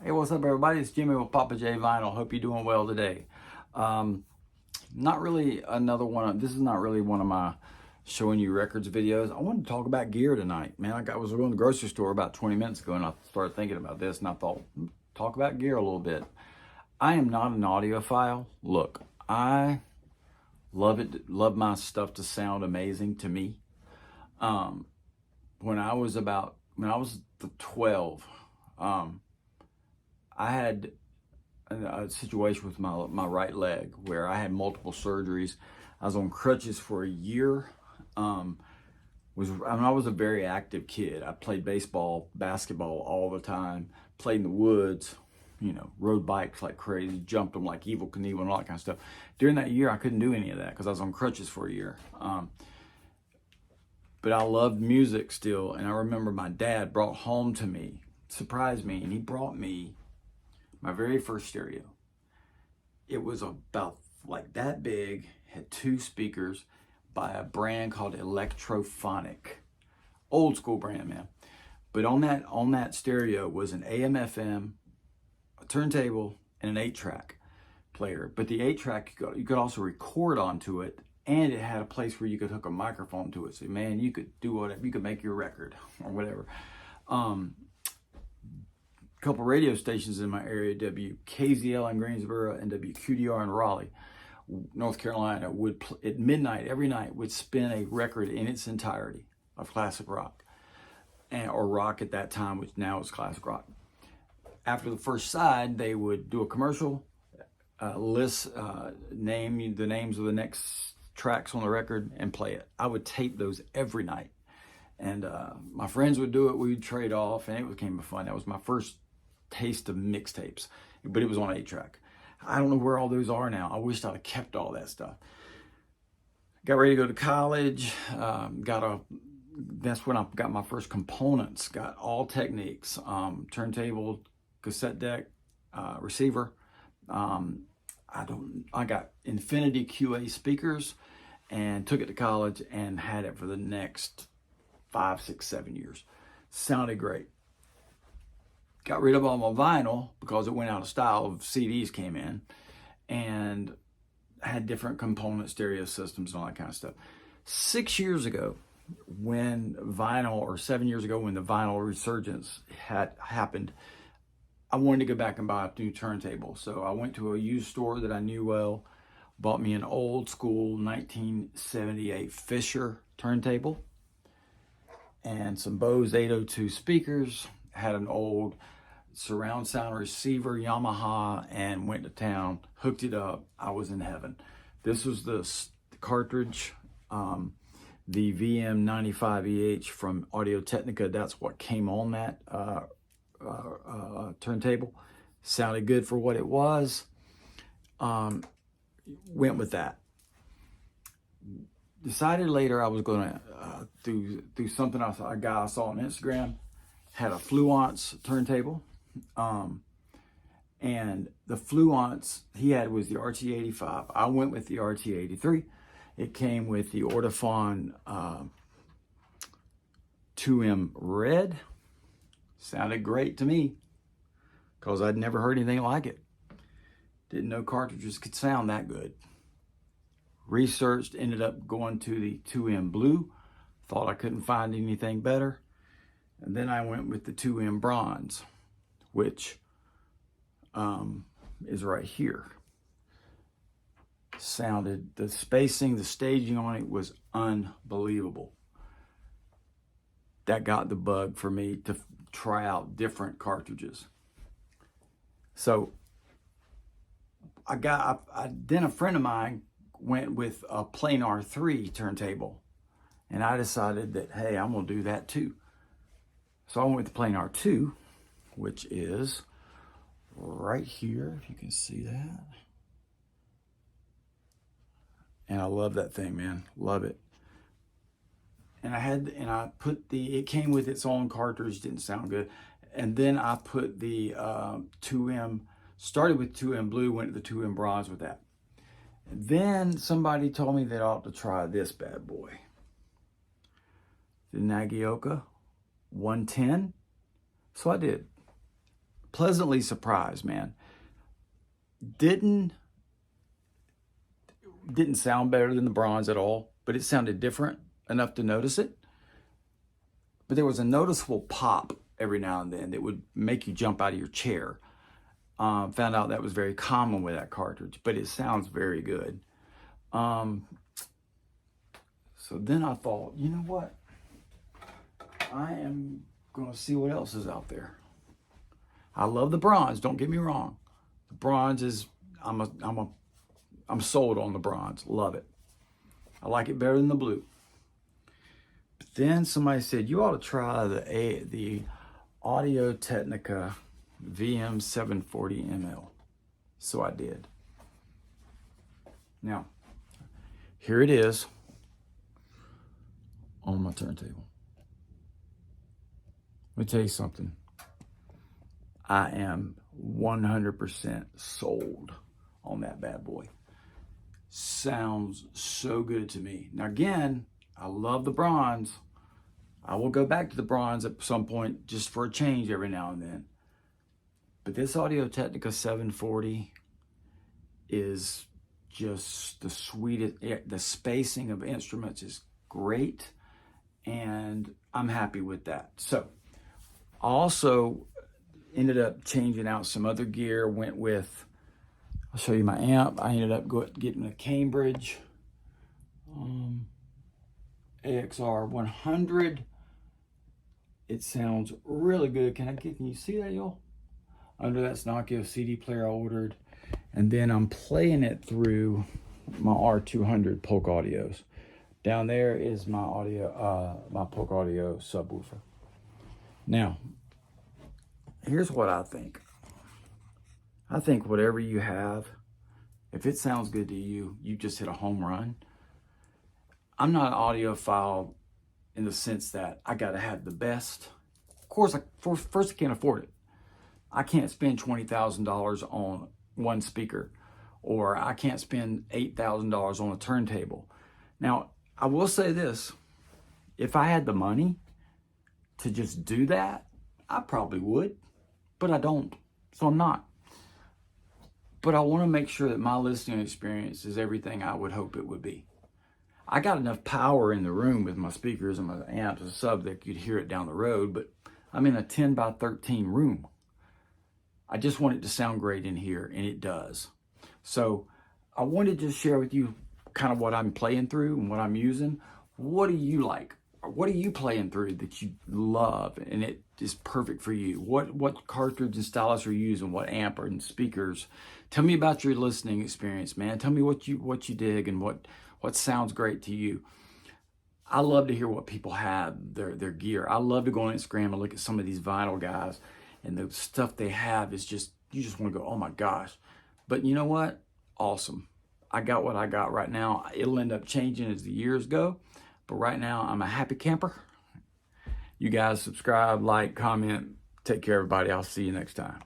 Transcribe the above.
Hey, what's up, everybody? It's Jimmy with Papa J Vinyl. Hope you're doing well today. Not really another one. This is not really one of my showing you records videos. I wanted to talk about gear tonight, man. I was going to the grocery store about 20 minutes ago, and I started thinking about this, and I thought, talk about gear a little bit. I am not an audiophile. Look, I love my stuff to sound amazing to me. When I was 12. I had a situation with my right leg where I had multiple surgeries. I was on crutches for a year. I was a very active kid. I played baseball, basketball all the time, played in the woods, rode bikes like crazy, jumped them like Evil Knievel and all that kind of stuff. During that year, I couldn't do any of that because I was on crutches for a year. But I loved music still, and I remember my dad brought home to me, surprised me, and he brought me my very first stereo. It was about like that big, had 2 speakers by a brand called Electrophonic. Old school brand, man. But on that stereo was an AM/FM, a turntable, and an 8-track player. But the 8-track, you could also record onto it, and it had a place where you could hook a microphone to it. So man, you could do whatever, you could make your record or whatever. Couple radio stations in my area, WKZL in Greensboro and WQDR in Raleigh, North Carolina, would at midnight every night would spin a record in its entirety of classic rock, or rock at that time, which now is classic rock. After the first side, they would do a commercial, name the names of the next tracks on the record, and play it. I would tape those every night, and my friends would do it. We'd trade off, and it became fun. That was my first taste of mixtapes, but it was on 8-track. I don't know where all those are now. I wished I'd have kept all that stuff. Got ready to go to college. That's when I got my first components. Got all Techniques, turntable, cassette deck, receiver. I got Infinity QA speakers, and took it to college and had it for the next 5, 6, 7 years. Sounded great. Got rid of all my vinyl because it went out of style. CDs came in, and had different component stereo systems and all that kind of stuff. 6 years ago, when vinyl, or 7 years ago when the vinyl resurgence had happened, I wanted to go back and buy a new turntable. So I went to a used store that I knew well, bought me an old school 1978 Fisher turntable and some Bose 802 speakers, had an old surround sound receiver, Yamaha, and went to town, hooked it up. I was in heaven. This was the cartridge, the VM95EH from Audio-Technica. That's what came on that turntable. Sounded good for what it was. Went with that. Decided later I was going to do something else. A guy I saw on Instagram had a Fluence turntable, and the Fluence he had was the RT85. I went with the RT83. It came with the Ortofon 2M Red. Sounded great to me because I'd never heard anything like it. Didn't know cartridges could sound that good. Researched, ended up going to the 2M Blue. Thought I couldn't find anything better. And then I went with the 2M Bronze, which is right here. Sounded, the spacing, the staging on it was unbelievable. That got the bug for me to try out different cartridges. So then a friend of mine went with a planar 3 turntable, and I decided that, hey, I'm gonna do that too. So I went with the planar 2, which is right here, if you can see that. And I love that thing, man, love it. And it came with its own cartridge, didn't sound good. And then I put the 2M, started with 2M Blue, went to the 2M Bronze with that. And then somebody told me that I ought to try this bad boy. The Nagioka 110. So I did. pleasantly surprised, man. Didn't sound better than the bronze at all, but it sounded different enough to notice it. But there was a noticeable pop every now and then that would make you jump out of your chair. Found out that was very common with that cartridge, but it sounds very good. So then I thought, you know what? I am going to see what else is out there. I love the bronze, don't get me wrong. The bronze is, I'm sold on the bronze, love it. I like it better than the blue. But then somebody said, you ought to try the Audio-Technica VM740ML. So I did. Now, here it is on my turntable. Let me tell you something. I am 100% sold on that bad boy. Sounds so good to me. Now again, I love the bronze. I will go back to the bronze at some point just for a change every now and then. But this Audio-Technica 740 is just the sweetest. The spacing of instruments is great, and I'm happy with that. So, I also ended up changing out some other gear. Went with, I'll show you my amp. I ended up getting a Cambridge AXR 100. It sounds really good. Can you see that, y'all? Under that Nokia CD player I ordered. And then I'm playing it through my R200 Polk Audios. Down there is my my Polk Audio subwoofer. Now, here's what I think. I think whatever you have, if it sounds good to you, you just hit a home run. I'm not an audiophile in the sense that I gotta have the best. Of course, first I can't afford it. I can't spend $20,000 on one speaker, or I can't spend $8,000 on a turntable. Now, I will say this, if I had the money to just do that, I probably would, but I don't, so I'm not. But I want to make sure that my listening experience is everything I would hope it would be. I got enough power in the room with my speakers and my amps and sub that you'd hear it down the road, but I'm in a 10 by 13 room. I just want it to sound great in here, and it does. So I wanted to share with you kind of what I'm playing through and what I'm using. What do you like? What are you playing through that you love and it is perfect for you? What cartridge and stylus are you using? What amp and speakers? Tell me about your listening experience, man. Tell me what you dig and what sounds great to you. I love to hear what people have, their gear. I love to go on Instagram and look at some of these vinyl guys, and the stuff they have is just, you just want to go, oh my gosh. But you know what? Awesome. I got what I got right now. It'll end up changing as the years go. But right now, I'm a happy camper. You guys subscribe, like, comment. Take care, everybody. I'll see you next time.